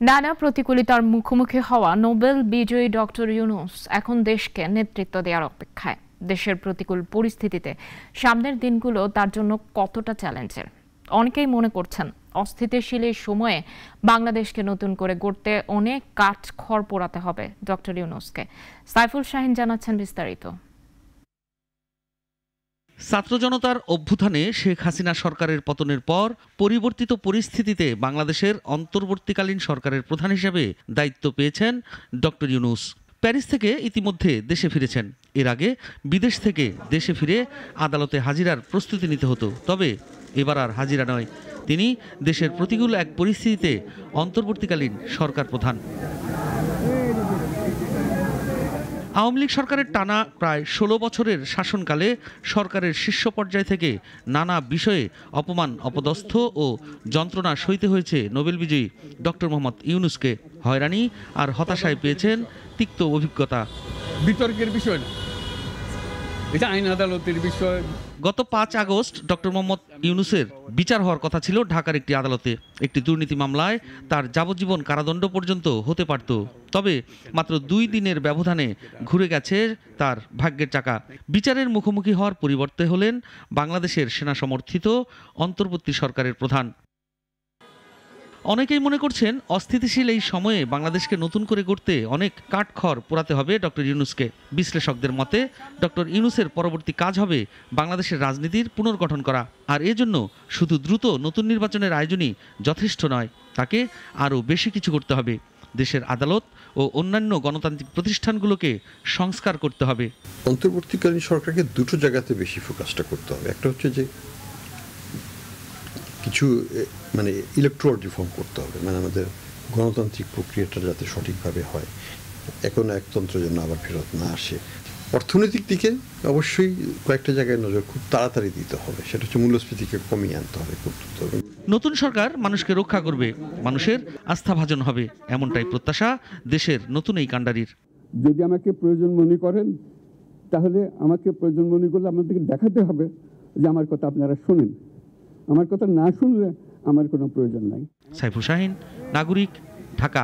নানা প্রতিকূলতার মুখোমুখি হওয়া নোবেল বিজয়ী ডক্টর ইউনূস এখন দেশকে নেতৃত্ব দেওয়ার অপেক্ষায়। দেশের প্রতিকূল পরিস্থিতিতে সামনের দিনগুলো তার জন্য কতটা চ্যালেঞ্জের। অনেকেই মনে করছেন অস্থিতিশীল এই সময়ে বাংলাদেশকে নতুন করে গড়তে অনেক কাঠ খড় পোড়াতে হবে ডক্টর ইউনূসকে। সাইফুল শাহীন জানাচ্ছেন বিস্তারিত। ছাত্র জনতার অভ্যুত্থানে শেখ হাসিনা সরকারের পতনের পর পরিবর্তিত পরিস্থিতিতে বাংলাদেশের অন্তর্বর্তীকালীন সরকারের প্রধান হিসেবে দায়িত্ব পেয়েছেন ডক্টর ইউনূস। প্যারিস থেকে ইতিমধ্যে দেশে ফিরেছেন। এর আগে বিদেশ থেকে দেশে ফিরে আদালতে হাজিরার প্রস্তুতি নিতে হতো, তবে এবার আর হাজিরা নয়। তিনি দেশের প্রতিকূল এক পরিস্থিতিতে অন্তর্বর্তীকালীন সরকার প্রধান। আওয়ামী লীগ সরকারের টানা প্রায় ১৬ বছরের শাসনকালে সরকারের শীর্ষ পর্যায় থেকে নানা বিষয়ে অপমান, অপদস্থ ও যন্ত্রণা সইতে হয়েছে নোবেল বিজয়ী ডক্টর মোহাম্মদ ইউনূসকে। হয়রানি আর হতাশায় পেয়েছেন তিক্ত অভিজ্ঞতা। বিতর্কের বিষয় না, এটা আইন আদালতের বিষয়। গত ৫ আগস্ট ডক্টর মোহাম্মদ ইউনূসের বিচার হওয়ার কথা ছিল ঢাকার একটি আদালতে। একটি দুর্নীতি মামলায় তার যাবজ্জীবন কারাদণ্ড পর্যন্ত হতে পারত, তবে মাত্র ২ দিনের ব্যবধানে ঘুরে গেছে তার ভাগ্যের চাকা। বিচারের মুখোমুখি হওয়ার পরিবর্তে হলেন বাংলাদেশের সেনা সমর্থিত অন্তর্বর্তী সরকারের প্রধান। অনেকেই মনে করছেন অস্থিতিশীল এই সময়ে বাংলাদেশকে নতুন করে গড়তে অনেক কাঠখড় পোড়াতে হবে ডক্টর ইউনূসকে। বিশ্লেষকদের মতে ডক্টর ইউনূসের পরবর্তী কাজ হবে বাংলাদেশের রাজনীতির পুনর্গঠন করা। আর এজন্য শুধু দ্রুত নতুন নির্বাচনের আয়োজনই যথেষ্ট নয়, তাকে আরও বেশি কিছু করতে হবে। দেশের আদালত ও অন্যান্য গণতান্ত্রিক প্রতিষ্ঠানগুলোকে সংস্কার করতে হবে। অন্তর্বর্তীকালীন সরকারকে দুটো জায়গাতে বেশি ফোকাসটা করতে হবে। একটা হচ্ছে যে কিছু ইলেকট্রাল রিফর্ম করতে হবে, আমাদের গণতান্ত্রিক প্রক্রিয়াটা যাতে সঠিকভাবে হয়, একতন্ত্রের জন্য আবার ফেরত না আসে। অর্থনৈতিক দিকে অবশ্যই কয়েকটা জায়গায় নজর খুব তাড়াতাড়ি দিতে হবে, সেটা হচ্ছে মূল্যস্ফীতিকে কমিয়ে আনতে হবে, করতে হবে। নতুন সরকার মানুষকে রক্ষা করবে, মানুষের আস্থাভাজন হবে, এমনটাই প্রত্যাশা দেশের নতুন এই কাণ্ডারির। যদি আমাকে প্রয়োজন মনে করেন, তাহলে আমাকে প্রয়োজন মনে করলে আমাদেরকে দেখাতে হবে যে আমার কথা আপনারা শোনেন। আমার কথা না শুনলে আমার কোনো প্রয়োজন নাই। সাইফুল শাহীন, নাগরিক, ঢাকা।